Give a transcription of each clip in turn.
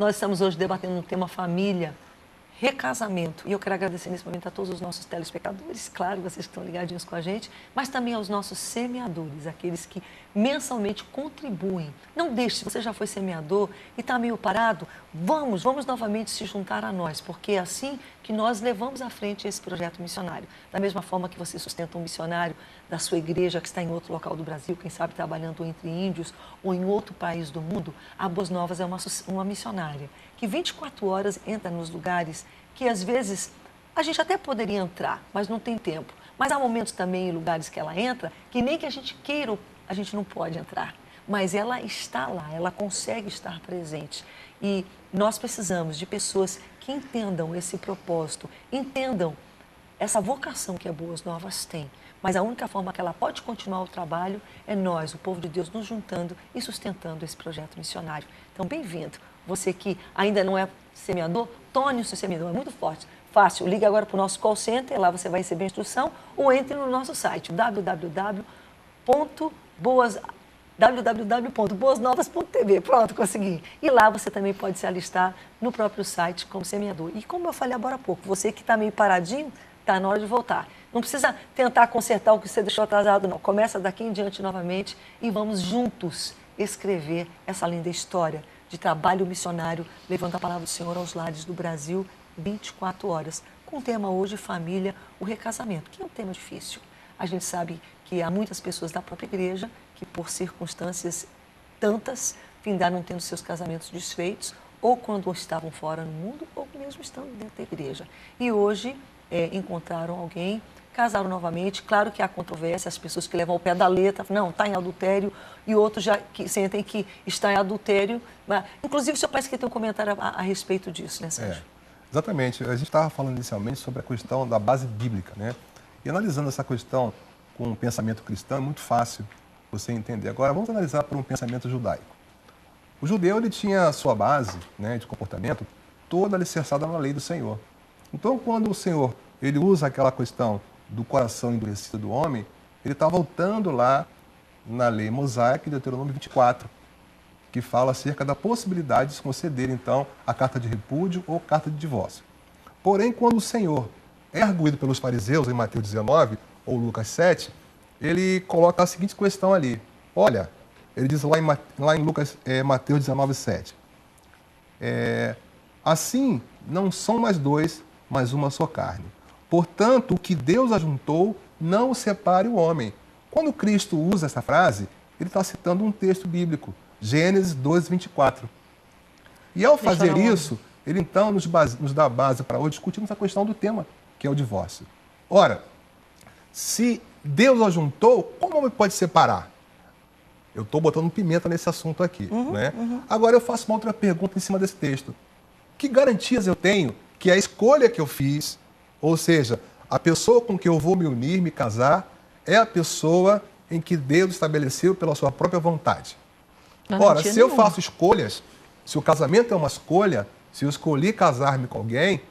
Nós estamos hoje debatendo um tema família, recasamento. E eu quero agradecer nesse momento a todos os nossos telespectadores, claro, vocês que estão ligadinhos com a gente, mas também aos nossos semeadores, aqueles que mensalmente contribuem. Não deixe, se você já foi semeador e está meio parado, vamos novamente se juntar a nós, porque é assim que nós levamos à frente esse projeto missionário. Da mesma forma que você sustenta um missionário da sua igreja que está em outro local do Brasil, quem sabe trabalhando entre índios ou em outro país do mundo, a Boas Novas é uma missionária que 24 horas entra nos lugares que às vezes a gente até poderia entrar, mas não tem tempo. Mas há momentos também em lugares que ela entra que nem que a gente queira, a gente não pode entrar. Mas ela está lá, ela consegue estar presente. E nós precisamos de pessoas que entendam esse propósito, entendam essa vocação que a Boas Novas tem. Mas a única forma que ela pode continuar o trabalho é nós, o povo de Deus, nos juntando e sustentando esse projeto missionário. Então, bem-vindo. Você que ainda não é semeador, torne o seu semeador. É muito forte. Fácil. Ligue agora para o nosso call center, lá você vai receber a instrução, ou entre no nosso site, www.boasnovas.tv. Pronto, consegui. E lá você também pode se alistar no próprio site como semeador. E como eu falei agora há pouco, você que está meio paradinho, está na hora de voltar. Não precisa tentar consertar o que você deixou atrasado, não. Começa daqui em diante novamente e vamos juntos escrever essa linda história de trabalho missionário, levando a palavra do Senhor aos lares do Brasil 24 horas. Com o tema hoje, família, o recasamento, que é um tema difícil. A gente sabe que há muitas pessoas da própria igreja que, por circunstâncias tantas, findaram tendo seus casamentos desfeitos, ou quando estavam fora no mundo, ou mesmo estando dentro da igreja. E hoje encontraram alguém, casaram novamente. Claro que há controvérsia, as pessoas que levam ao pé da letra, não, está em adultério, e outros já que sentem que está em adultério. Mas, inclusive, o senhor parece que tem um comentário a respeito disso, né, Sérgio? Exatamente. A gente estava falando inicialmente sobre a questão da base bíblica, né? E analisando essa questão com um pensamento cristão é muito fácil você entender. Agora, vamos analisar por um pensamento judaico. O judeu ele tinha a sua base, né, de comportamento toda alicerçada na lei do Senhor. Então, quando o Senhor ele usa aquela questão do coração endurecido do homem, ele está voltando lá na lei mosaica, Deuteronômio 24, que fala acerca da possibilidade de se conceder, então, a carta de repúdio ou carta de divórcio. Porém, quando o Senhor é arguído pelos fariseus, em Mateus 19 ou Lucas 7, ele coloca a seguinte questão ali. Olha, ele diz lá em Mateus 19, 7. Assim, não são mais dois, mas uma só carne. Portanto, o que Deus ajuntou, não o separe o homem. Quando Cristo usa essa frase, ele está citando um texto bíblico, Gênesis 12, 24. E ao fazer isso, ele então nos dá base para hoje discutirmos a questão do tema, que é o divórcio. Ora, se Deus ajuntou, como o homem pode separar? Eu estou botando pimenta nesse assunto aqui. Né? Agora eu faço uma outra pergunta em cima desse texto. Que garantias eu tenho que a escolha que eu fiz, ou seja, a pessoa com que eu vou me unir, me casar, é a pessoa em que Deus estabeleceu pela sua própria vontade? Ora, se eu faço escolhas, se o casamento é uma escolha, se eu escolhi casar-me com alguém,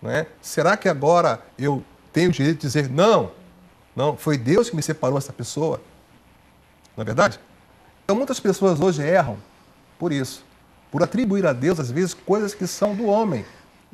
né, será que agora eu tenho o direito de dizer não, foi Deus que me separou dessa pessoa? Não é verdade? Então muitas pessoas hoje erram por isso, por atribuir a Deus, às vezes, coisas que são do homem.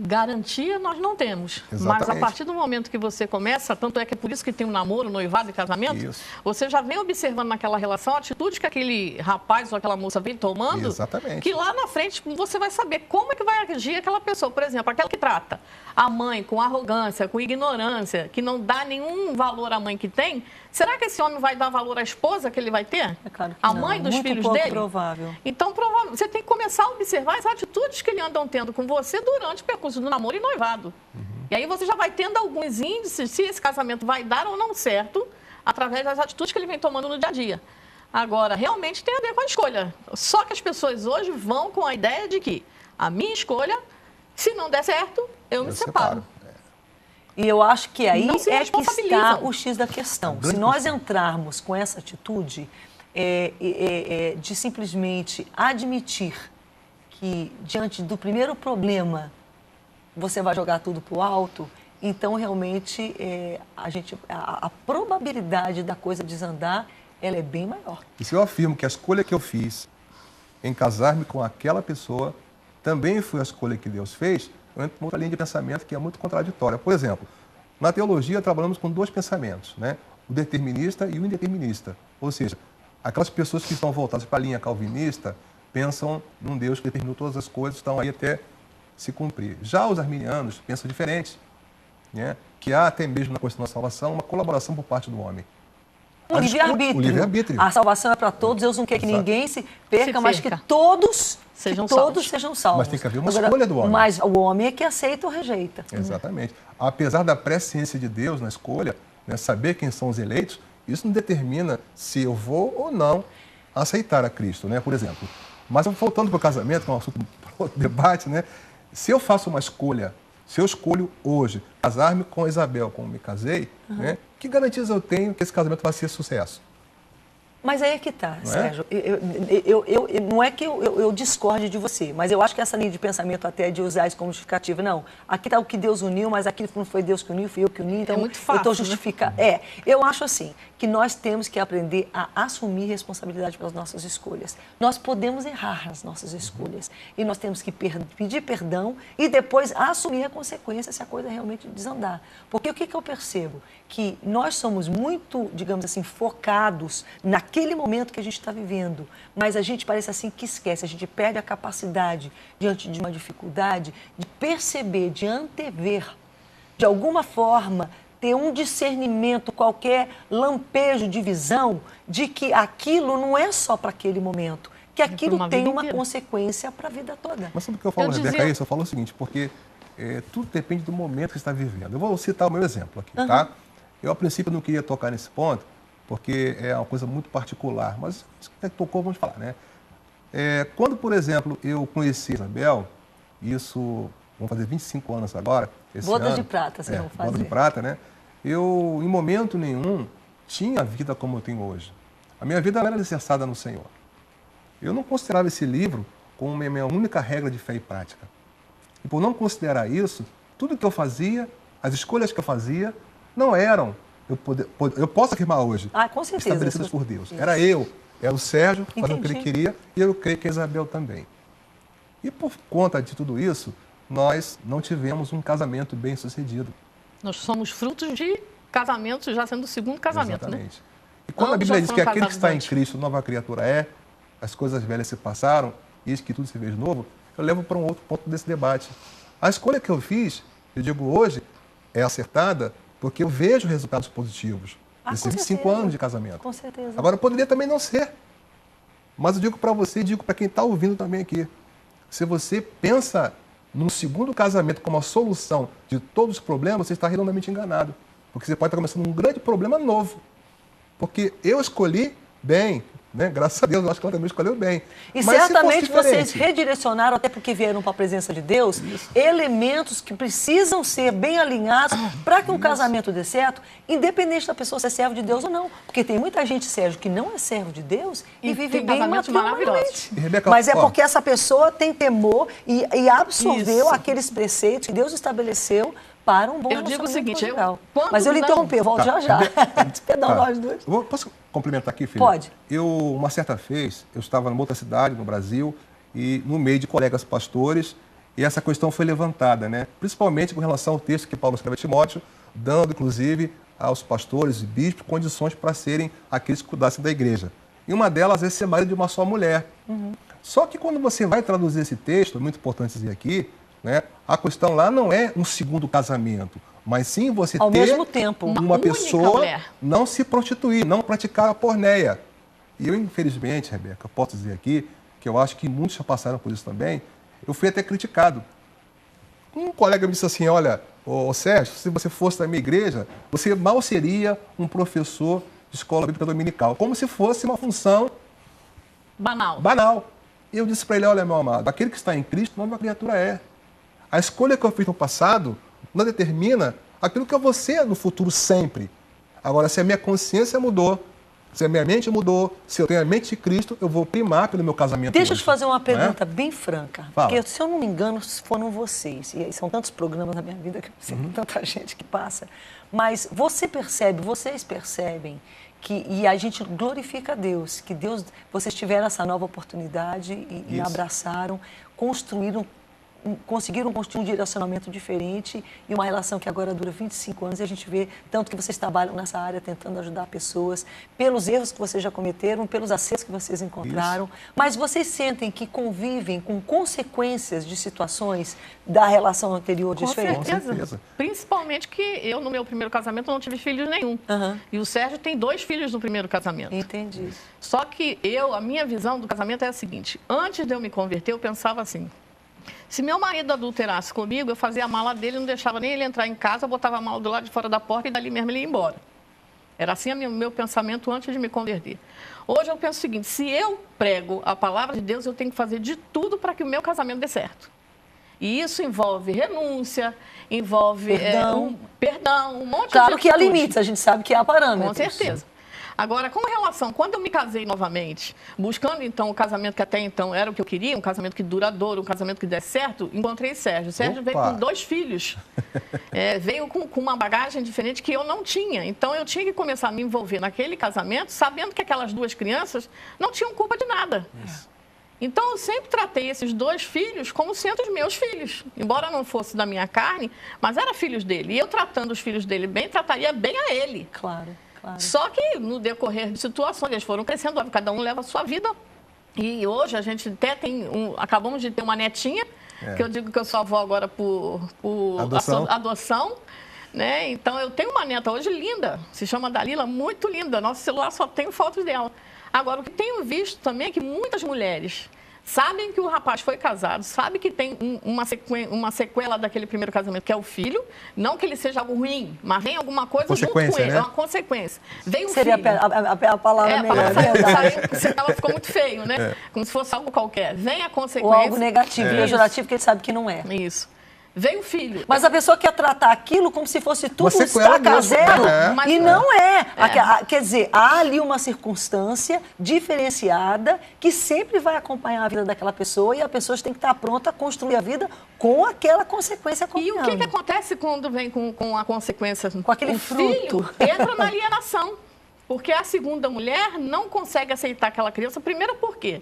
Garantia nós não temos, Exatamente. Mas a partir do momento que você começa, tanto é que é por isso que tem um namoro, noivado e casamento, Isso. Você já vem observando naquela relação a atitude que aquele rapaz ou aquela moça vem tomando, Exatamente. Que lá na frente você vai saber como é que vai agir aquela pessoa. Por exemplo, aquela que trata a mãe com arrogância, com ignorância, que não dá nenhum valor à mãe que tem, será que esse homem vai dar valor à esposa que ele vai ter? É claro que a não. mãe dos Muito filhos pouco dele? Provável. Então, você tem que começar a observar as atitudes que ele andam tendo com você durante o percurso do namoro e noivado. E aí você já vai tendo alguns índices se esse casamento vai dar ou não certo, através das atitudes que ele vem tomando no dia a dia. Agora, realmente tem a ver com a escolha. Só que as pessoas hoje vão com a ideia de que a minha escolha, se não der certo, eu me separo. E eu acho que aí é que está responsabilizam. o X da questão. Se nós entrarmos com essa atitude de simplesmente admitir que, diante do primeiro problema, você vai jogar tudo para o alto, então realmente a probabilidade da coisa desandar ela é bem maior. E se eu afirmo que a escolha que eu fiz em casar-me com aquela pessoa também foi a escolha que Deus fez, eu entro em outra linha de pensamento que é muito contraditória. Por exemplo, na teologia trabalhamos com dois pensamentos, né? O determinista e o indeterminista. Ou seja, aquelas pessoas que estão voltadas para a linha calvinista pensam num Deus que determinou todas as coisas, estão aí até se cumprir. Já os arminianos pensam diferente, né? Que há até mesmo na questão da salvação uma colaboração por parte do homem. O livre-arbítrio. A salvação é para todos, Deus não quer que ninguém se perca, mas que todos sejam salvos. Mas tem que haver uma escolha do homem. Mas o homem é que aceita ou rejeita. Exatamente. Apesar da presciência de Deus na escolha, né, saber quem são os eleitos, isso não determina se eu vou ou não aceitar a Cristo, né, por exemplo. Mas voltando para o casamento, que é um assunto para outro debate, né, se eu faço uma escolha, se eu escolho hoje casar-me com Isabel, como me casei, né, que garantias eu tenho que esse casamento vai ser sucesso? Mas aí é que está, Sérgio. Não é que eu discorde de você, mas eu acho que essa linha de pensamento até de usar isso como justificativa, não. Aqui está o que Deus uniu, mas aquilo não foi Deus que uniu, fui eu que uni, então muito fácil, eu estou justificando. Né? Eu acho assim, que nós temos que aprender a assumir responsabilidade pelas nossas escolhas. Nós podemos errar nas nossas escolhas e nós temos que pedir perdão e depois assumir a consequência se a coisa realmente desandar. Porque o que eu percebo? Que nós somos muito, digamos assim, focados naquele momento que a gente está vivendo, mas a gente parece assim que esquece, a gente perde a capacidade, diante de uma dificuldade, de perceber, de antever, de alguma forma, ter um discernimento, qualquer lampejo de visão, de que aquilo não é só para aquele momento, que aquilo tem uma consequência para a vida toda. Mas sabe o que eu falo, Rebeca, isso? Eu falo o seguinte, porque tudo depende do momento que você está vivendo. Eu vou citar o meu exemplo aqui, tá? Eu, a princípio, não queria tocar nesse ponto, porque é uma coisa muito particular, mas isso que tocou, vamos falar, né? Quando, por exemplo, eu conheci a Isabel, isso, vamos fazer 25 anos agora, esse ano. De prata, vocês vão fazer. Boda de prata, né? Eu, em momento nenhum, tinha a vida como eu tenho hoje. A minha vida era alicerçada no Senhor. Eu não considerava esse livro como a minha única regra de fé e prática. E por não considerar isso, tudo que eu fazia, as escolhas que eu fazia, não eram, eu posso afirmar hoje, com certeza, estabelecidas por Deus. Era o Sérgio, fazendo o que ele queria, e eu creio que a Isabel também. E por conta de tudo isso, nós não tivemos um casamento bem sucedido. Nós somos frutos de casamento, já sendo o segundo casamento, exatamente, né? E quando a Bíblia diz que aquele que está em Cristo, nova criatura as coisas velhas se passaram, e eis que tudo se fez novo, eu levo para um outro ponto desse debate. A escolha que eu fiz, eu digo hoje, é acertada, porque eu vejo resultados positivos nesses 25 anos de casamento. Com certeza. Agora, poderia também não ser. Mas eu digo para você, digo para quem está ouvindo também aqui. Se você pensa num segundo casamento como a solução de todos os problemas, você está redondamente enganado. Porque você pode estar começando um grande problema novo. Porque eu escolhi bem, né? Graças a Deus, eu acho que ela também escolheu bem. E mas certamente vocês redirecionaram, até porque vieram para a presença de Deus, elementos que precisam ser bem alinhados para que um casamento dê certo, independente da pessoa ser servo de Deus ou não. Porque tem muita gente, Sérgio, que não é servo de Deus e vive bem matrimonialmente. Mas é porque essa pessoa tem temor e absorveu aqueles preceitos que Deus estabeleceu para um bom relacionamento. Eu digo o seguinte, mas eu lhe interrompi, eu volto já. Perdão, nós dois. Posso complementar aqui, filho? Pode. Uma certa vez, eu estava numa outra cidade, no Brasil, e no meio de colegas pastores, e essa questão foi levantada, né? Principalmente com relação ao texto que Paulo escreve a Timóteo, dando, inclusive, aos pastores e bispos condições para serem aqueles que cuidassem da igreja. E uma delas é ser marido de uma só mulher. Só que quando você vai traduzir esse texto, é muito importante dizer aqui, né? A questão lá não é um segundo casamento, mas sim você ao mesmo tempo uma pessoa não se prostituir, não praticar a porneia. E eu, infelizmente, Rebeca, posso dizer aqui, que eu acho que muitos já passaram por isso também, eu fui até criticado. Um colega me disse assim, olha, Sérgio, se você fosse da minha igreja, você mal seria um professor de escola bíblica dominical, como se fosse uma função banal. E eu disse para ele, olha, meu amado, aquele que está em Cristo, nova criatura é. A escolha que eu fiz no passado não determina aquilo que eu vou ser no futuro sempre. Agora, se a minha consciência mudou, se a minha mente mudou, se eu tenho a mente de Cristo, eu vou primar pelo meu casamento. Deixa eu te fazer uma pergunta bem franca. Fala. Porque, se eu não me engano, foram vocês. E são tantos programas na minha vida que eu sei que tanta gente que passa. Mas vocês percebem E a gente glorifica a Deus, que Deus, vocês tiveram essa nova oportunidade e abraçaram, conseguiram construir um direcionamento diferente e uma relação que agora dura 25 anos e a gente vê tanto que vocês trabalham nessa área tentando ajudar pessoas, pelos erros que vocês já cometeram, pelos acertos que vocês encontraram, mas vocês sentem que convivem com consequências de situações da relação anterior diferente? Com certeza. Principalmente que eu, no meu primeiro casamento, não tive filhos nenhum. E o Sérgio tem 2 filhos no primeiro casamento. Entendi. Só que a minha visão do casamento é a seguinte, antes de eu me converter, eu pensava assim, se meu marido adulterasse comigo, eu fazia a mala dele, não deixava nem ele entrar em casa, eu botava a mala do lado de fora da porta e dali mesmo ele ia embora. Era assim o meu pensamento antes de me converter. Hoje eu penso o seguinte, se eu prego a palavra de Deus, eu tenho que fazer de tudo para que o meu casamento dê certo. E isso envolve renúncia, envolve perdão, um monte de Claro que há atitude. limites, a gente sabe que há parâmetros. Com certeza. Agora, com relação, quando eu me casei novamente, buscando então o casamento que até então era o que eu queria, um casamento que duradouro, um casamento que desse certo, encontrei Sérgio. Sérgio veio com 2 filhos, veio com uma bagagem diferente que eu não tinha. Então, eu tinha que começar a me envolver naquele casamento, sabendo que aquelas 2 crianças não tinham culpa de nada. Então, eu sempre tratei esses 2 filhos como sendo os meus filhos. Embora não fosse da minha carne, mas eram filhos dele. E eu tratando os filhos dele bem, trataria bem a ele. Claro. Só que no decorrer de situações, eles foram crescendo, cada um leva a sua vida. E hoje a gente até acabamos de ter uma netinha, que eu digo que eu sou avó agora por adoção, né? Então eu tenho uma neta hoje linda, se chama Dalila, muito linda. Nosso celular só tem fotos dela. Agora, o que tenho visto também é que muitas mulheres sabem que o rapaz foi casado, sabem que tem uma sequela daquele primeiro casamento, que é o filho. Não que ele seja algo ruim, mas vem alguma coisa junto com ele. Né? É uma consequência. Vem um Seria filho. a palavra melhor. Ela ficou muito feio, né? Como se fosse algo qualquer. Vem a consequência. Ou algo negativo, pejorativo, que ele sabe que não é. Isso. Veio o filho. Mas a pessoa quer tratar aquilo como se fosse tudo estaca zero. E não é. Quer dizer, há ali uma circunstância diferenciada que sempre vai acompanhar a vida daquela pessoa e a pessoa tem que estar pronta a construir a vida com aquela consequência acompanhando. E o que acontece quando vem com a consequência? Com aquele fruto. Filho entra na alienação. Porque a segunda mulher não consegue aceitar aquela criança. Primeiro, por quê?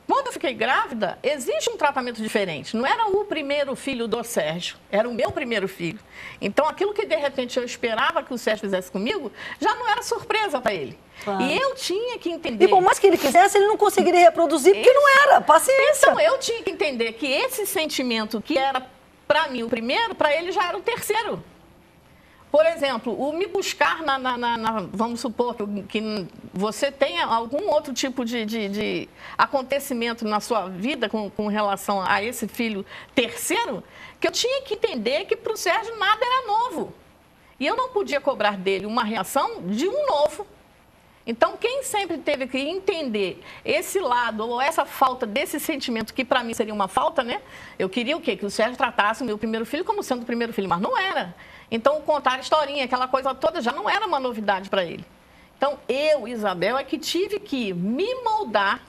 Quando eu fiquei grávida, existe um tratamento diferente. Não era o primeiro filho do Sérgio, era o meu primeiro filho. Então, aquilo que de repente eu esperava que o Sérgio fizesse comigo, já não era surpresa para ele. Claro. E eu tinha que entender... E por mais que ele quisesse, ele não conseguiria reproduzir, porque não era. Paciência. Então, eu tinha que entender que esse sentimento que era para mim o primeiro, para ele já era o terceiro. Por exemplo, o me buscar vamos supor que você tenha algum outro tipo de acontecimento na sua vida com relação a esse filho terceiro, que eu tinha que entender que para o Sérgio nada era novo. E eu não podia cobrar dele uma reação de um novo. Então, quem sempre teve que entender esse lado ou essa falta desse sentimento, que para mim seria uma falta, né? Eu queria o quê? Que o Sérgio tratasse o meu primeiro filho como sendo o primeiro filho, mas não era. Então, contar a historinha, aquela coisa toda, já não era uma novidade para ele. Então, eu, Isabel, é que tive que me moldar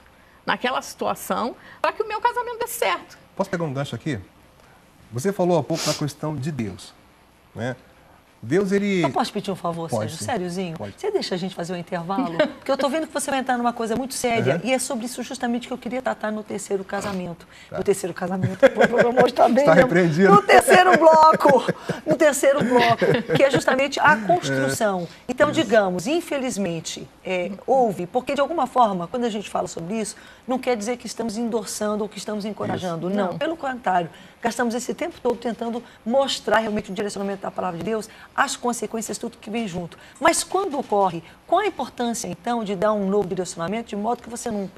naquela situação para que o meu casamento desse certo. Posso pegar um gancho aqui? Você falou há pouco da questão de Deus, né? Deus, ele... Eu posso pedir um favor, Sérgio? Sériozinho? Pode. Você deixa a gente fazer um intervalo? Porque eu estou vendo que você vai entrar numa coisa muito séria. E é sobre isso justamente que eu queria tratar no terceiro casamento. No terceiro casamento. Vou mostrar bem. Está repreendido. No terceiro bloco. No terceiro bloco. Que é justamente a construção. Então, digamos, infelizmente, houve... Porque, de alguma forma, quando a gente fala sobre isso, não quer dizer que estamos endossando ou que estamos encorajando. Isso. Não, pelo contrário. Gastamos esse tempo todo tentando mostrar realmente o direcionamento da palavra de Deus, as consequências, tudo que vem junto. Mas quando ocorre, qual a importância, então, de dar um novo direcionamento, de modo que você não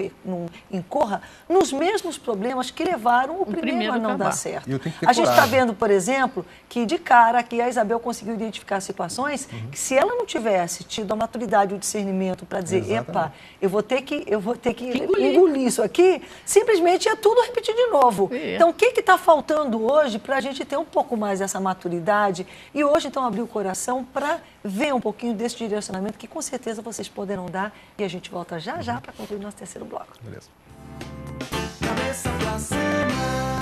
incorra nos mesmos problemas que levaram o primeiro a não dar certo? A gente está vendo, por exemplo, que de cara aqui a Isabel conseguiu identificar situações que, se ela não tivesse tido a maturidade e o discernimento para dizer, epa, eu vou ter que engolir isso aqui, simplesmente é tudo repetir de novo. Então, o que está faltando hoje para a gente ter um pouco mais dessa maturidade e hoje, então, abrir o coração para ver um pouquinho desse direcionamento que, com certeza, vocês poderão dar e a gente volta já para concluir nosso terceiro bloco. Beleza. Cabeça pra cima.